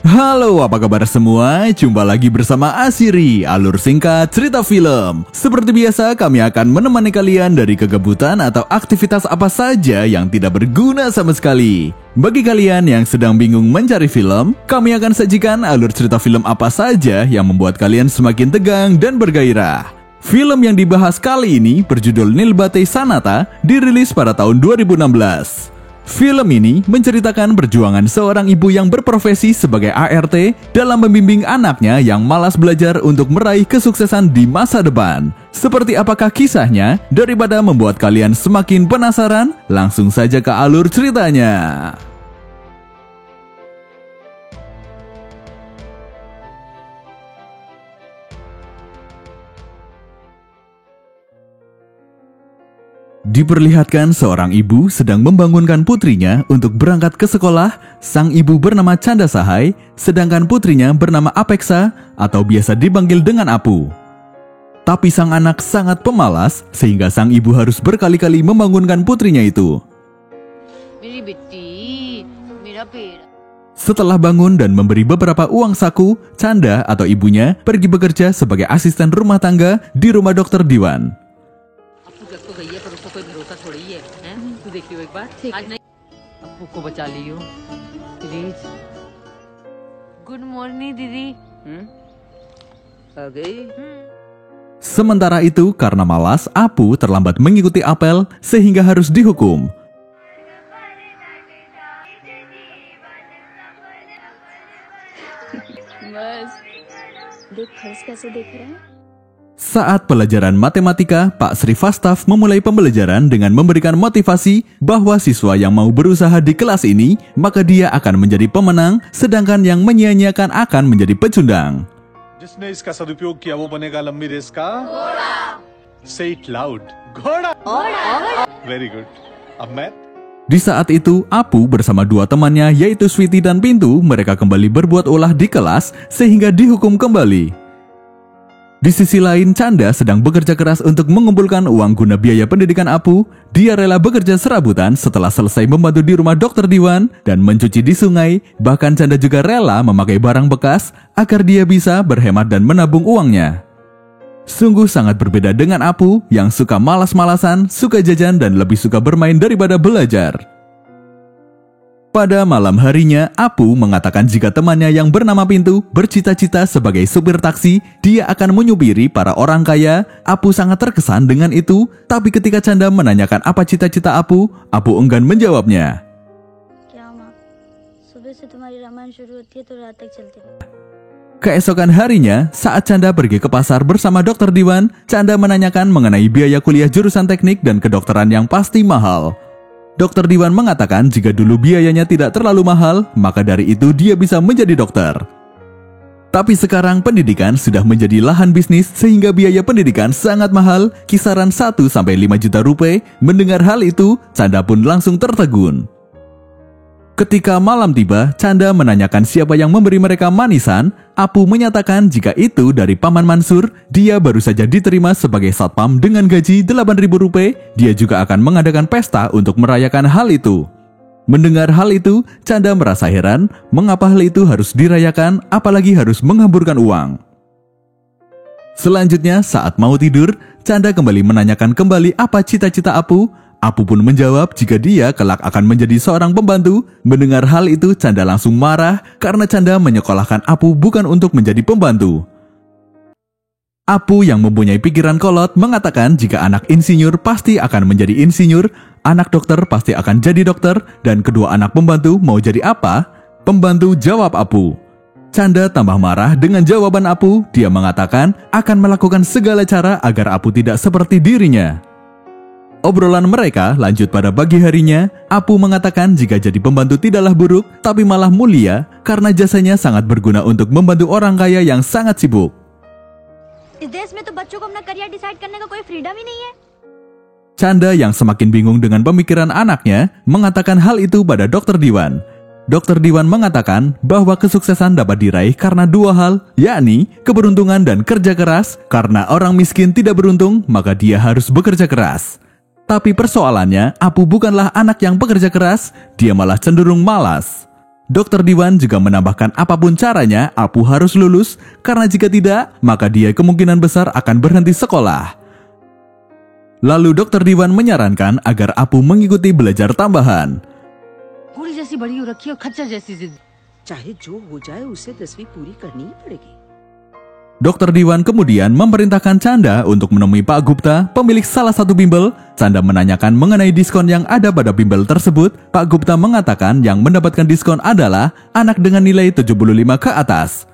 Halo, apa kabar semua? Jumpa lagi bersama Asiri, alur singkat cerita film. Seperti biasa, kami akan menemani kalian dari kegabutan atau aktivitas apa saja yang tidak berguna sama sekali. Bagi kalian yang sedang bingung mencari film, kami akan sajikan alur cerita film apa saja yang membuat kalian semakin tegang dan bergairah. Film yang dibahas kali ini berjudul Nilbate Sanata, dirilis pada tahun 2016. Film ini menceritakan perjuangan seorang ibu yang berprofesi sebagai ART dalam membimbing anaknya yang malas belajar untuk meraih kesuksesan di masa depan. Seperti apakah kisahnya? Daripada membuat kalian semakin penasaran, langsung saja ke alur ceritanya. Diperlihatkan seorang ibu sedang membangunkan putrinya untuk berangkat ke sekolah. Sang ibu bernama Chanda Sahai, sedangkan putrinya bernama Apeksa atau biasa dipanggil dengan Apu. Tapi sang anak sangat pemalas sehingga sang ibu harus berkali-kali membangunkan putrinya itu. Setelah bangun dan memberi beberapa uang saku, Chanda atau ibunya pergi bekerja sebagai asisten rumah tangga di rumah dokter Diwan. Good morning, Didi. Sementara itu, karena malas, Apu terlambat mengikuti apel sehingga harus dihukum. Saat pelajaran matematika, Pak Srivastava memulai pembelajaran dengan memberikan motivasi bahwa siswa yang mau berusaha di kelas ini, maka dia akan menjadi pemenang, sedangkan yang menyia-nyiakan akan menjadi pecundang. जिसने इसका सदुपयोग किया वो बनेगा लंबी रेस का घोड़ा. Say it loud. घोड़ा. Very good. अब मैं. Di saat itu, Apu bersama dua temannya yaitu Sweety dan Pintu, mereka kembali berbuat ulah di kelas sehingga dihukum kembali. Di sisi lain, Chanda sedang bekerja keras untuk mengumpulkan uang guna biaya pendidikan Apu. Dia rela bekerja serabutan setelah selesai membantu di rumah dokter Diwan dan mencuci di sungai. Bahkan Chanda juga rela memakai barang bekas agar dia bisa berhemat dan menabung uangnya. Sungguh sangat berbeda dengan Apu yang suka malas-malasan, suka jajan dan lebih suka bermain daripada belajar. Pada malam harinya, Apu mengatakan jika temannya yang bernama Pintu bercita-cita sebagai supir taksi, dia akan menyupiri para orang kaya. Apu sangat terkesan dengan itu, tapi ketika Chanda menanyakan apa cita-cita Apu enggan menjawabnya. Keesokan harinya, saat Chanda pergi ke pasar bersama dokter Diwan, Chanda menanyakan mengenai biaya kuliah jurusan teknik dan kedokteran yang pasti mahal. Dokter Diwan mengatakan jika dulu biayanya tidak terlalu mahal, maka dari itu dia bisa menjadi dokter. Tapi sekarang pendidikan sudah menjadi lahan bisnis sehingga biaya pendidikan sangat mahal, kisaran 1-5 juta rupiah. Mendengar hal itu, Chanda pun langsung tertegun. Ketika malam tiba, Chanda menanyakan siapa yang memberi mereka manisan. Apu menyatakan jika itu dari Paman Mansur, dia baru saja diterima sebagai satpam dengan gaji 8.000 rupiah. Dia juga akan mengadakan pesta untuk merayakan hal itu. Mendengar hal itu, Chanda merasa heran mengapa hal itu harus dirayakan, apalagi harus menghamburkan uang. Selanjutnya, saat mau tidur, Chanda kembali menanyakan kembali apa cita-cita Apu. Apu pun menjawab jika dia kelak akan menjadi seorang pembantu. Mendengar hal itu, Chanda langsung marah karena Chanda menyekolahkan Apu bukan untuk menjadi pembantu. Apu yang mempunyai pikiran kolot mengatakan jika anak insinyur pasti akan menjadi insinyur, anak dokter pasti akan jadi dokter, dan kedua anak pembantu mau jadi apa? Pembantu, jawab Apu. Chanda tambah marah dengan jawaban Apu. Dia mengatakan akan melakukan segala cara agar Apu tidak seperti dirinya. Obrolan mereka lanjut pada pagi harinya. Apu mengatakan jika jadi pembantu tidaklah buruk, tapi malah mulia karena jasanya sangat berguna untuk membantu orang kaya yang sangat sibuk. Chanda yang semakin bingung dengan pemikiran anaknya mengatakan hal itu pada dokter Diwan. Dokter Diwan mengatakan bahwa kesuksesan dapat diraih karena dua hal, yakni keberuntungan dan kerja keras. Karena orang miskin tidak beruntung, maka dia harus bekerja keras. Tapi persoalannya, Apu bukanlah anak yang bekerja keras, dia malah cenderung malas. Dokter Diwan juga menambahkan apapun caranya, Apu harus lulus, karena jika tidak, maka dia kemungkinan besar akan berhenti sekolah. Lalu Dokter Diwan menyarankan agar Apu mengikuti belajar tambahan. घोड़ी जैसी बड़ी हो रखी है और खच्चर जैसी जिद। चाहे जो हो जाए उसे 10वीं पूरी करनी ही पड़ेगी। Dokter Diwan kemudian memerintahkan Chanda untuk menemui Pak Gupta, pemilik salah satu bimbel. Chanda menanyakan mengenai diskon yang ada pada bimbel tersebut. Pak Gupta mengatakan yang mendapatkan diskon adalah anak dengan nilai 75 ke atas.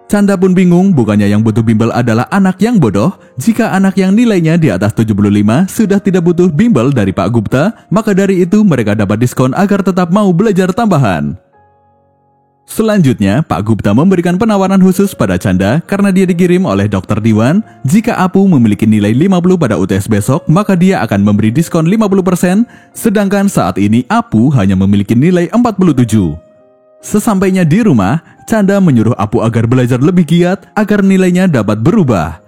Chanda pun bingung, bukannya yang butuh bimbel adalah anak yang bodoh? Jika anak yang nilainya di atas 75 sudah tidak butuh bimbel dari Pak Gupta, maka dari itu mereka dapat diskon agar tetap mau belajar tambahan. Selanjutnya, Pak Gupta memberikan penawaran khusus pada Chanda karena dia dikirim oleh Dokter Diwan. Jika Apu memiliki nilai 50 pada UTS besok, maka dia akan memberi diskon 50%, sedangkan saat ini Apu hanya memiliki nilai 47. Sesampainya di rumah, Chanda menyuruh Apu agar belajar lebih giat agar nilainya dapat berubah.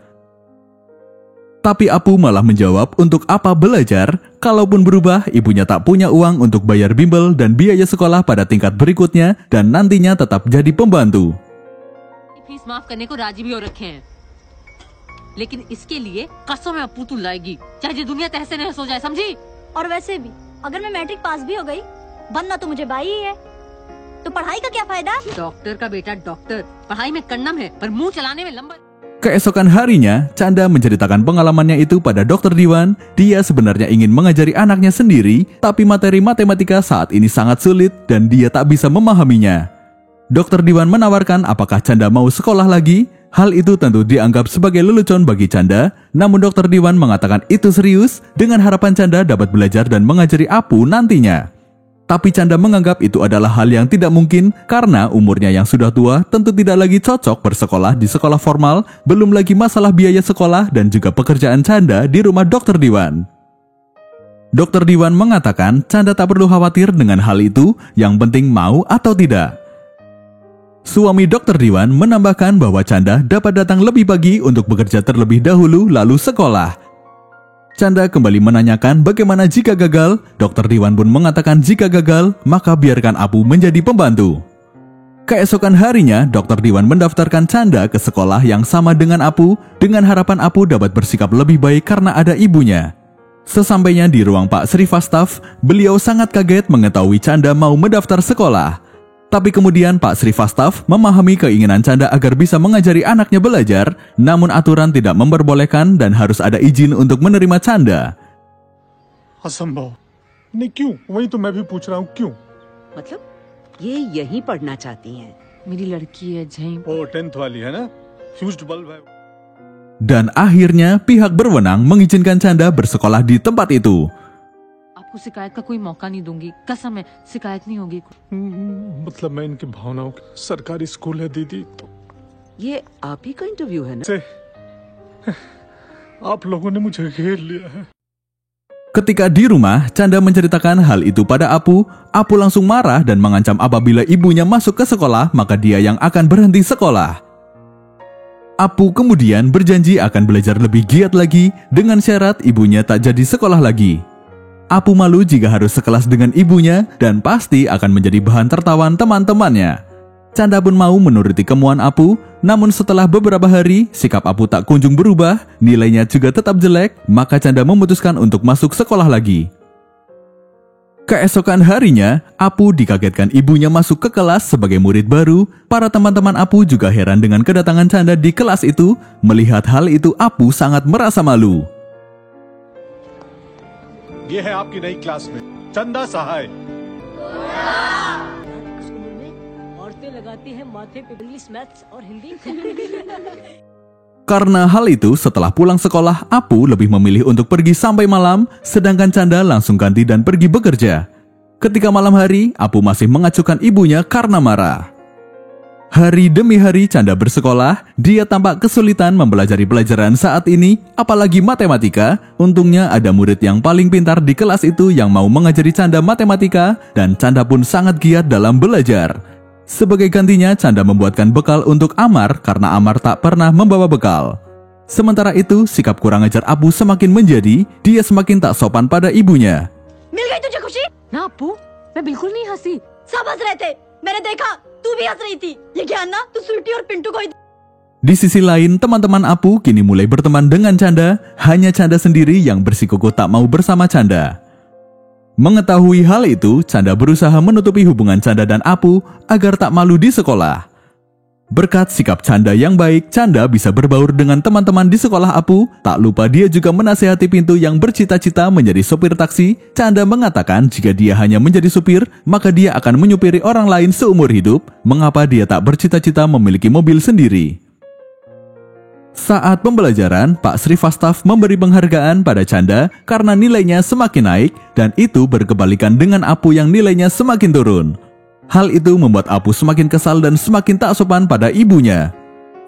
Tapi Apu malah menjawab untuk apa belajar, kalaupun berubah ibunya tak punya uang untuk bayar bimbel dan biaya sekolah pada tingkat berikutnya dan nantinya tetap jadi pembantu. Fees माफ करने को राजी भी हो रखे हैं, लेकिन इसके लिए कसम है अप्पू तू लाएगी, चाहे ये दुनिया तहस नहस हो जाए, समझी? और वैसे भी अगर मैं मैट्रिक पास भी हो गई, बनना तो मुझे बाई ही है, तो पढ़ाई का क्या फायदा? डॉक्टर का बेटा डॉक्टर, पढ़ाई में कन्नम है पर मुंह चलाने में लंबा। Keesokan harinya, Chanda menceritakan pengalamannya itu pada Dokter Diwan. Dia sebenarnya ingin mengajari anaknya sendiri, tapi materi matematika saat ini sangat sulit dan dia tak bisa memahaminya. Dokter Diwan menawarkan apakah Chanda mau sekolah lagi. Hal itu tentu dianggap sebagai lelucon bagi Chanda, namun Dokter Diwan mengatakan itu serius dengan harapan Chanda dapat belajar dan mengajari Apu nantinya. Tapi Chanda menganggap itu adalah hal yang tidak mungkin karena umurnya yang sudah tua tentu tidak lagi cocok bersekolah di sekolah formal, belum lagi masalah biaya sekolah dan juga pekerjaan Chanda di rumah Dokter Diwan. Dokter Diwan mengatakan Chanda tak perlu khawatir dengan hal itu, yang penting mau atau tidak. Suami Dokter Diwan menambahkan bahwa Chanda dapat datang lebih pagi untuk bekerja terlebih dahulu lalu sekolah. Chanda kembali menanyakan bagaimana jika gagal. Dokter Diwan pun mengatakan jika gagal, maka biarkan Apu menjadi pembantu. Keesokan harinya, Dokter Diwan mendaftarkan Chanda ke sekolah yang sama dengan Apu, dengan harapan Apu dapat bersikap lebih baik karena ada ibunya. Sesampainya di ruang Pak Srivastava, beliau sangat kaget mengetahui Chanda mau mendaftar sekolah. Tapi kemudian Pak Srivastava memahami keinginan Chanda agar bisa mengajari anaknya belajar, namun aturan tidak memperbolehkan dan harus ada izin untuk menerima Chanda. असंभव नहीं, क्यों? वही तो मैं भी पूछ रहा हूँ, क्यों? मतलब ये यहीं पढ़ना चाहती हैं। मेरी लड़की है जहीं। ओ 10th वाली है ना, फ्यूज्ड बल्ब है। Dan akhirnya pihak berwenang mengizinkan Chanda bersekolah di tempat itu. आपको शिकायत का कोई मौका नहीं दूंगी, कसम है शिकायत नहीं होगी। मतलब मैं इनकी भावनाओं की सरकारी स्कूल है दीदी, तो ये आप ही का इंटरव्यू है ना? से आप लोगों ने मुझे घेर लिया है। Ketika di rumah, Chanda menceritakan hal itu pada Apu. Apu langsung marah dan mengancam apabila ibunya masuk ke sekolah, maka dia yang akan berhenti sekolah. Apu kemudian berjanji akan belajar lebih giat lagi dengan syarat ibunya tak jadi sekolah lagi. Apu malu jika harus sekelas dengan ibunya dan pasti akan menjadi bahan tertawan teman-temannya. Chanda pun mau menuruti kemauan Apu, namun setelah beberapa hari, sikap Apu tak kunjung berubah, nilainya juga tetap jelek, maka Chanda memutuskan untuk masuk sekolah lagi. Keesokan harinya, Apu dikagetkan ibunya masuk ke kelas sebagai murid baru. Para teman-teman Apu juga heran dengan kedatangan Chanda di kelas itu. Melihat hal itu, Apu sangat merasa malu. ये है आपकी नई क्लासमेट चंदा सहाय। औरतें लगाती हैं माथे पे इंग्लिश, मैथ्स और Hindi. Karena hal itu, setelah pulang sekolah, Apu lebih memilih untuk pergi sampai malam, sedangkan Chanda langsung ganti dan pergi bekerja. Ketika malam hari, Apu masih mengacuhkan ibunya karena marah. Hari demi hari Chanda bersekolah, dia tampak kesulitan mempelajari pelajaran saat ini, apalagi matematika. Untungnya ada murid yang paling pintar di kelas itu yang mau mengajari Chanda matematika, dan Chanda pun sangat giat dalam belajar. Sebagai gantinya, Chanda membuatkan bekal untuk Amar karena Amar tak pernah membawa bekal. Sementara itu, sikap kurang ajar Apu semakin menjadi, dia semakin tak sopan pada ibunya. मिल गई तुझे खुशी? ना अप्पू, मैं बिल्कुल नहीं हंसी। सब हंस रहे थे, मैंने देखा तू भी हंस रही थी। ये ज्ञान ना तू स्वीटी और पिंटू को ही। Di sisi lain, teman-teman Apu kini mulai berteman dengan Chanda, hanya Chanda sendiri yang bersikukuh tak mau bersama Chanda. Mengetahui hal itu, Chanda berusaha menutupi hubungan Chanda dan Apu agar tak malu di sekolah. Berkat sikap Chanda yang baik, Chanda bisa berbaur dengan teman-teman di sekolah Apu. Tak lupa dia juga menasihati Pintu yang bercita-cita menjadi sopir taksi. Chanda mengatakan jika dia hanya menjadi supir, maka dia akan menyupiri orang lain seumur hidup. Mengapa dia tak bercita-cita memiliki mobil sendiri? Saat pembelajaran, Pak Srivastava memberi penghargaan pada Chanda karena nilainya semakin naik dan itu berkebalikan dengan Apu yang nilainya semakin turun. Hal itu membuat Apu semakin kesal dan semakin tak sopan pada ibunya.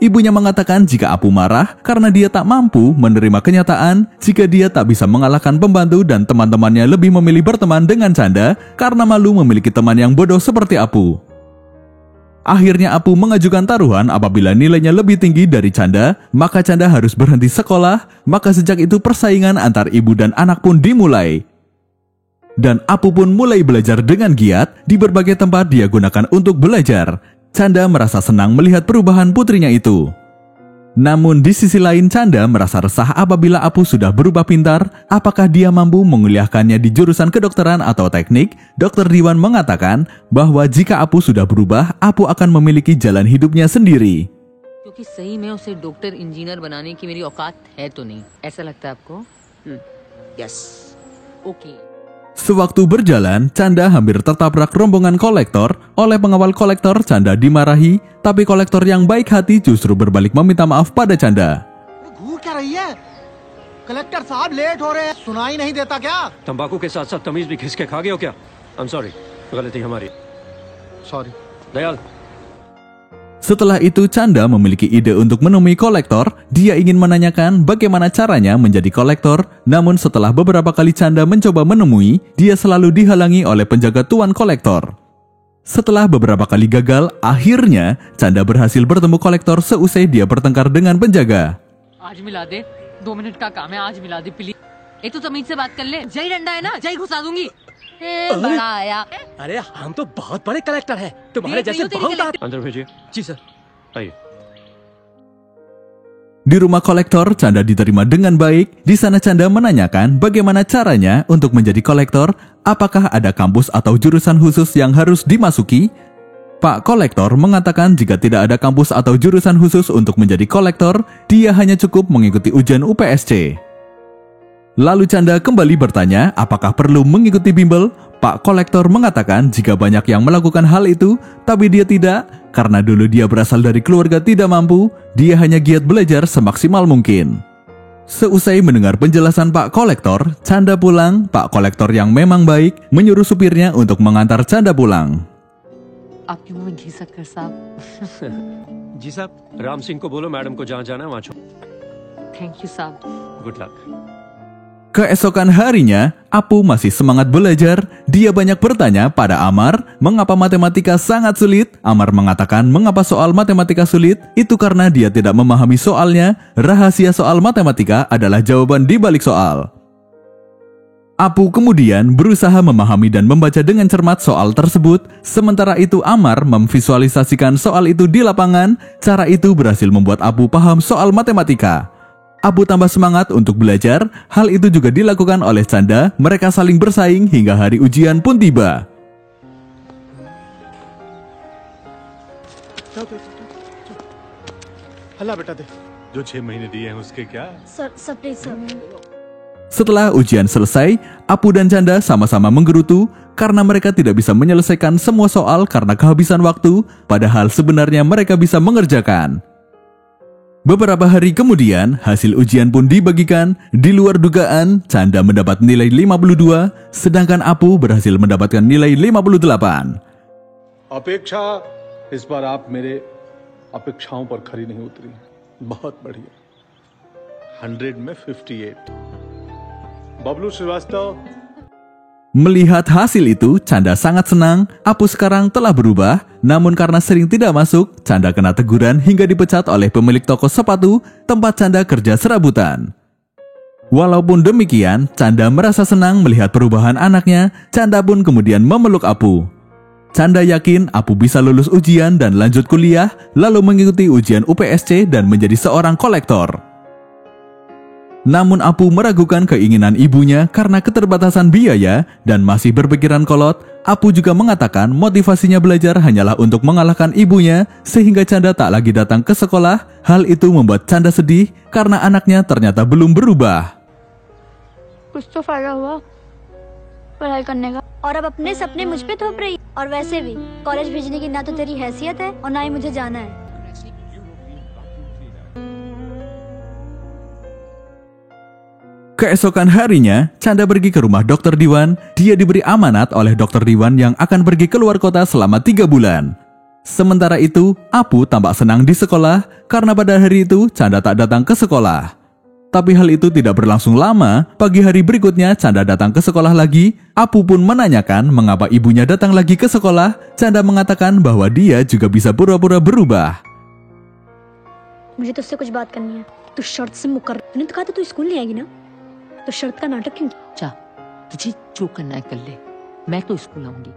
Ibunya mengatakan jika Apu marah karena dia tak mampu menerima kenyataan jika dia tak bisa mengalahkan pembantu dan teman-temannya lebih memilih berteman dengan Chanda karena malu memiliki teman yang bodoh seperti Apu. Akhirnya Apu mengajukan taruhan apabila nilainya lebih tinggi dari Chanda, maka Chanda harus berhenti sekolah. Maka sejak itu persaingan antar ibu dan anak pun dimulai. Dan Apu pun mulai belajar dengan giat di berbagai tempat dia gunakan untuk belajar. Chanda merasa senang melihat perubahan putrinya itu. Namun di sisi lain Chanda merasa resah apabila Apu sudah berubah pintar. Apakah dia mampu menguliahkannya di jurusan kedokteran atau teknik? Dr. Diwan mengatakan bahwa jika Apu sudah berubah, Apu akan memiliki jalan hidupnya sendiri. क्योंकि सही में उसे doctor engineer बनाने की मेरी औकात है तो नहीं, ऐसा लगता है आपको? Yes. Okay. Sewaktu berjalan, Chanda hampir tertabrak rombongan kolektor. Oleh pengawal kolektor, Chanda dimarahi, tapi kolektor yang baik hati justru berbalik meminta maaf pada Chanda. घूर क्या रही है? कलेक्टर साहब लेट हो रहे हैं, सुनाई नहीं देता क्या? तंबाकू के साथ साथ तमीज भी खिसके खा गए हो क्या? I'm sorry, गलती हमारी। Sorry. Dayal, Setelah itu Chanda memiliki ide untuk menemui kolektor. Dia ingin menanyakan bagaimana caranya menjadi kolektor. Namun setelah beberapa kali Chanda mencoba menemui, dia selalu dihalangi oleh penjaga tuan kolektor. Setelah beberapa kali gagal, akhirnya Chanda berhasil bertemu kolektor seusai dia bertengkar dengan penjaga. आज मिला दे, 2 मिनट का काम है, आज मिला दे प्लीज। ये तो तमीज से बात कर ले, जय डंडा है ना, जय घुसा दूंगी। बड़ा आया। अरे हम तो बहुत बड़े कलेक्टर हैं, तुम्हारे जैसे बहुत अंदर भेजिए। जी सर, आइए। Di rumah kolektor, Chanda diterima dengan baik. Di sana Chanda menanyakan bagaimana caranya untuk menjadi kolektor. Apakah ada kampus atau jurusan khusus yang harus dimasuki? Pak kolektor mengatakan jika tidak ada kampus atau jurusan khusus untuk menjadi kolektor, dia hanya cukup mengikuti ujian UPSC. Lalu Chanda kembali bertanya apakah perlu mengikuti bimbel. Pak kolektor mengatakan jika banyak yang melakukan hal itu, tapi dia tidak. Karena dulu dia berasal dari keluarga tidak mampu, dia hanya giat belajar semaksimal mungkin. Seusai mendengar penjelasan Pak kolektor, Chanda pulang. Pak kolektor yang memang baik menyuruh supirnya untuk mengantar Chanda pulang. आपके मुंह में घी शक्कर साहब। जी साहब, राम सिंह को बोलो मैडम को जहाँ जाना है वहाँ छोड़। थैंक यू साहब। Good luck. Keesokan harinya, Apu masih semangat belajar. Dia banyak bertanya pada Amar, mengapa matematika sangat sulit. Amar mengatakan mengapa soal matematika sulit, itu karena dia tidak memahami soalnya. Rahasia soal matematika adalah jawaban di balik soal. Apu kemudian berusaha memahami dan membaca dengan cermat soal tersebut. Sementara itu Amar memvisualisasikan soal itu di lapangan. Cara itu berhasil membuat Apu paham soal matematika. Apu tambah semangat untuk belajar. Hal itu juga dilakukan oleh Chanda. Mereka saling bersaing hingga hari ujian pun tiba. हल्ला बेटा दे। जो 6 महीने दिए हैं उसके क्या? Sir please sir. Setelah ujian selesai, Apu dan Chanda sama-sama menggerutu karena mereka tidak bisa menyelesaikan semua soal karena kehabisan waktu, padahal sebenarnya mereka bisa mengerjakan. Beberapa hari kemudian, hasil ujian pun dibagikan. Di luar dugaan, Chanda mendapat nilai 52, sedangkan Apu berhasil mendapatkan nilai 58. अपेक्षा इस बार आप मेरे अपेक्षाओं पर खरी नहीं उतरी। बहुत बढ़िया। 100 में 58। बबलू Srivastava. Melihat hasil itu, Chanda sangat senang. Apu sekarang telah berubah, namun karena sering tidak masuk, Chanda kena teguran hingga dipecat oleh pemilik toko sepatu tempat Chanda kerja serabutan. Walaupun demikian, Chanda merasa senang melihat perubahan anaknya. Chanda pun kemudian memeluk Apu. Canda yakin Apu bisa lulus ujian dan lanjut kuliah, lalu mengikuti ujian UPSC dan menjadi seorang kolektor. Namun Apu meragukan keinginan ibunya karena keterbatasan biaya dan masih berpikiran kolot. Apu juga mengatakan motivasinya belajar hanyalah untuk mengalahkan ibunya sehingga Canda tak lagi datang ke sekolah. Hal itu membuat Canda sedih karena anaknya ternyata belum berubah. कुछ तो फायदा हुआ पढ़ाई करने का और अब अपने सपने मुझ पे थोप रही और वैसे भी कॉलेज भेजने की ना तो तेरी हैसियत है और ना ही मुझे जाना है। Keesokan harinya, Canda pergi ke rumah Dr. Diwan. Dia diberi amanat oleh Dr. Diwan yang akan pergi keluar kota selama 3 bulan. Sementara itu, Apu tampak senang di sekolah karena pada hari itu Canda tak datang ke sekolah. Tapi hal itu tidak berlangsung lama. Pagi hari berikutnya Canda datang ke sekolah lagi. Apu pun menanyakan mengapa ibunya datang lagi ke sekolah. Canda mengatakan bahwa dia juga bisa pura-pura berubah. मुझे तुझसे कुछ बात करनी है। तू शर्त से मुकर। तूने तो कहा था तू स्कूल नहीं आएगी ना? तो शर्त का नाटक क्यों? जा, तुझे जो करना है कर ले। मैं तो स्कूल आऊंगी।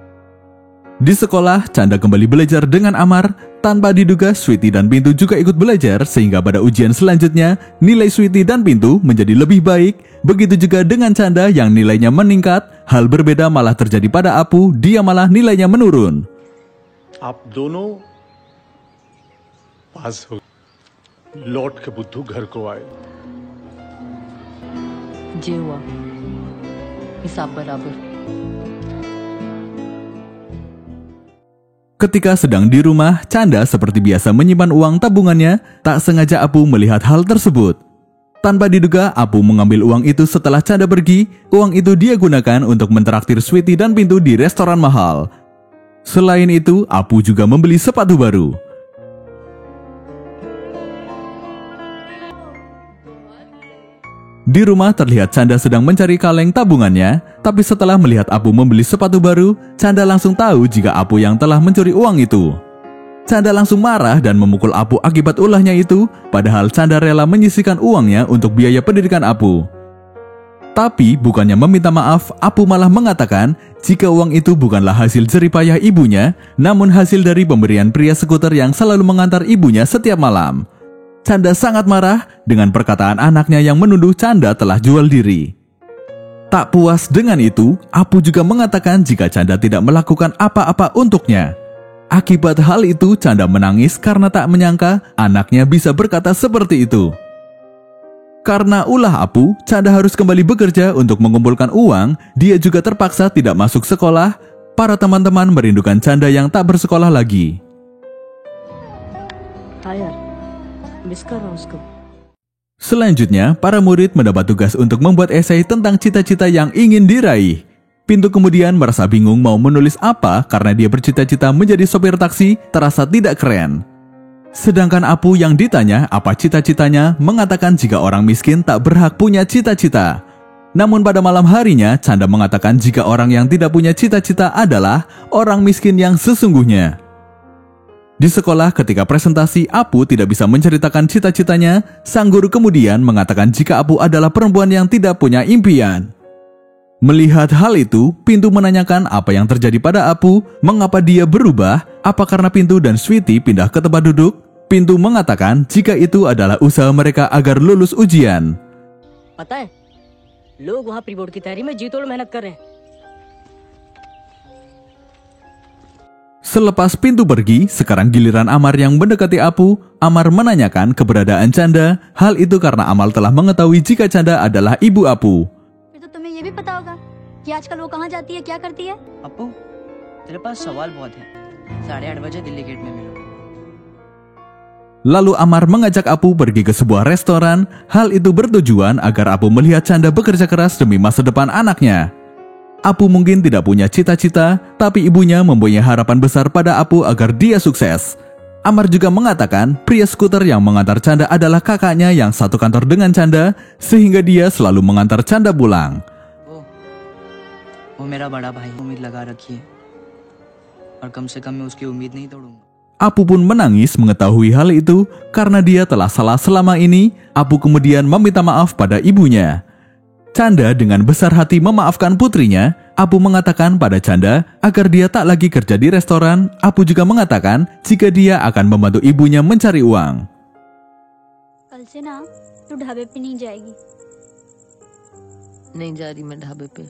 Di sekolah, Canda kembali belajar dengan Amar. Tanpa diduga, Sweety dan Pintu juga ikut belajar sehingga pada ujian selanjutnya, nilai Sweety dan Pintu menjadi lebih baik. Begitu juga dengan Canda yang nilainya meningkat. Hal berbeda malah terjadi pada Apu, dia malah nilainya menurun. आप दोनों पास हो लौट के बुद्धू घर को आए। जे हुआ हिसाब बराबर। Ketika sedang di rumah, Canda seperti biasa menyimpan uang tabungannya. Tak sengaja Apu melihat hal tersebut. Tanpa diduga, Apu mengambil uang itu setelah Canda pergi. Uang itu dia gunakan untuk mentraktir Sweety dan Pintu di restoran mahal. Selain itu, Apu juga membeli sepatu baru. Di rumah terlihat Canda sedang mencari kaleng tabungannya, tapi setelah melihat Apu membeli sepatu baru, Canda langsung tahu jika Apu yang telah mencuri uang itu. Canda langsung marah dan memukul Apu akibat ulahnya itu, padahal Canda rela menyisihkan uangnya untuk biaya pendidikan Apu. Tapi bukannya meminta maaf, Apu malah mengatakan jika uang itu bukanlah hasil jeripayah ibunya, namun hasil dari pemberian pria skuter yang selalu mengantar ibunya setiap malam. Canda sangat marah dengan perkataan anaknya yang menuduh Canda telah jual diri. Tak puas dengan itu, Apu juga mengatakan jika Canda tidak melakukan apa-apa untuknya. Akibat hal itu, Canda menangis karena tak menyangka anaknya bisa berkata seperti itu. Karena ulah Apu, Canda harus kembali bekerja untuk mengumpulkan uang. Dia juga terpaksa tidak masuk sekolah. Para teman-teman merindukan Canda yang tak bersekolah lagi. Selanjutnya, para murid mendapat tugas untuk membuat esai tentang cita-cita yang ingin diraih. Pintu kemudian merasa bingung mau menulis apa karena dia bercita-cita menjadi sopir taksi, terasa tidak keren. Sedangkan Apu yang ditanya apa cita-citanya mengatakan jika orang miskin tak berhak punya cita-cita. Namun pada malam harinya, Canda mengatakan jika orang yang tidak punya cita-cita adalah orang miskin yang sesungguhnya. Di sekolah ketika presentasi, Apu tidak bisa menceritakan cita-citanya. Sang guru kemudian mengatakan jika Apu adalah perempuan yang tidak punya impian. Melihat hal itu, Pintu menanyakan apa yang terjadi pada Apu, mengapa dia berubah, apa karena Pintu dan Sweety pindah ke tempat duduk. Pintu mengatakan jika itu adalah usaha mereka agar lulus ujian. पता है लोग वहाँ pre board की तैयारी में जी तोड़ मेहनत कर रहे हैं। Selepas Pintu pergi, sekarang giliran Amar yang mendekati Apu. Amar menanyakan keberadaan Canda. Hal itu karena Amar telah mengetahui jika Canda adalah ibu Apu. फिर तो तुम्हें ये भी पता होगा कि आजकल वो कहाँ जाती है, क्या करती है? अपू तेरे पास सवाल बहुत है। 8:30 बजे दिल्ली गेट में मिलो। Lalu Amar mengajak Apu pergi ke sebuah restoran. Hal itu bertujuan agar Apu melihat Canda bekerja keras demi masa depan anaknya. Apu mungkin tidak punya cita-cita, tapi ibunya mempunyai harapan besar pada Apu agar dia sukses. Amar juga mengatakan pria skuter yang mengantar Canda adalah kakaknya yang satu kantor dengan Canda, sehingga dia selalu mengantar Canda pulang. वो मेरा बड़ा भाई उम्मीद लगा रखी है और कम से कम मैं उसकी उम्मीद नहीं तोड़ूंगा। Apu pun menangis mengetahui hal itu karena dia telah salah selama ini. Apu kemudian meminta maaf pada ibunya. Canda dengan besar hati memaafkan putrinya. Apu mengatakan pada Chanda agar dia tak lagi kerja di restoran. Apu juga mengatakan jika dia akan membantu ibunya mencari uang. कल से ना तू ढाबे पे नहीं जाएगी। नहीं जा रही मैं ढाबे पे।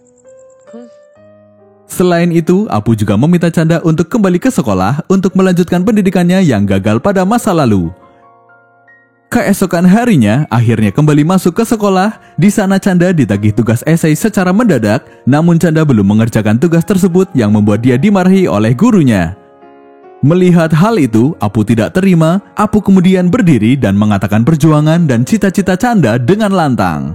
खुश। Selain itu, Apu juga meminta Chanda untuk kembali ke sekolah untuk melanjutkan pendidikannya yang gagal pada masa lalu. Keesokan harinya, akhirnya kembali masuk ke sekolah. Di sana Chanda ditagih tugas esai secara mendadak, namun Chanda belum mengerjakan tugas tersebut yang membuat dia dimarahi oleh gurunya. Melihat hal itu, Apu tidak terima. Apu kemudian berdiri dan mengatakan perjuangan dan cita-cita Chanda dengan lantang.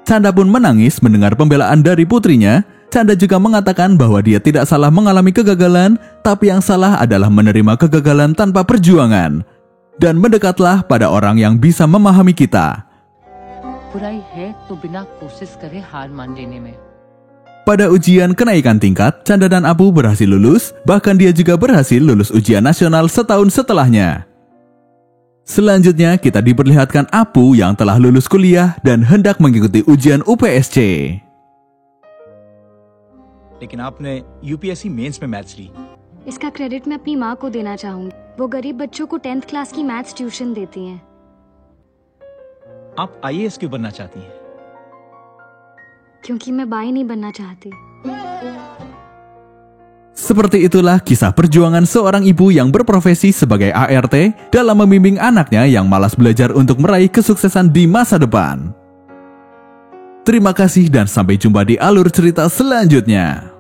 Chanda pun menangis mendengar pembelaan dari putrinya. Chanda juga mengatakan bahwa dia tidak salah mengalami kegagalan, tapi yang salah adalah menerima kegagalan tanpa perjuangan. Dan mendekatlah pada orang yang bisa memahami kita. बुराई है तो बिना कोशिश करे हार मान लेने में। Pada ujian kenaikan tingkat, Chanda dan Apu berhasil lulus, bahkan dia juga berhasil lulus ujian nasional setahun setelahnya. Selanjutnya kita diperlihatkan Apu yang telah lulus kuliah dan hendak mengikuti ujian UPSC. लेकिन आपने UPSC mains में मैथ्स ली। इसका क्रेडिट मैं अपनी माँ को देना चाहूंगी। वो गरीब बच्चों को 10th क्लास की मैथ्स ट्यूशन देती हैं। आप आईएएस क्यों बनना चाहती हैं? क्योंकि मैं बाई नहीं बनना चाहती। Seperti itulah kisah perjuangan seorang ibu yang berprofesi sebagai ART dalam membimbing anaknya yang malas belajar untuk meraih kesuksesan di masa depan. Terima kasih dan sampai jumpa di alur cerita selanjutnya.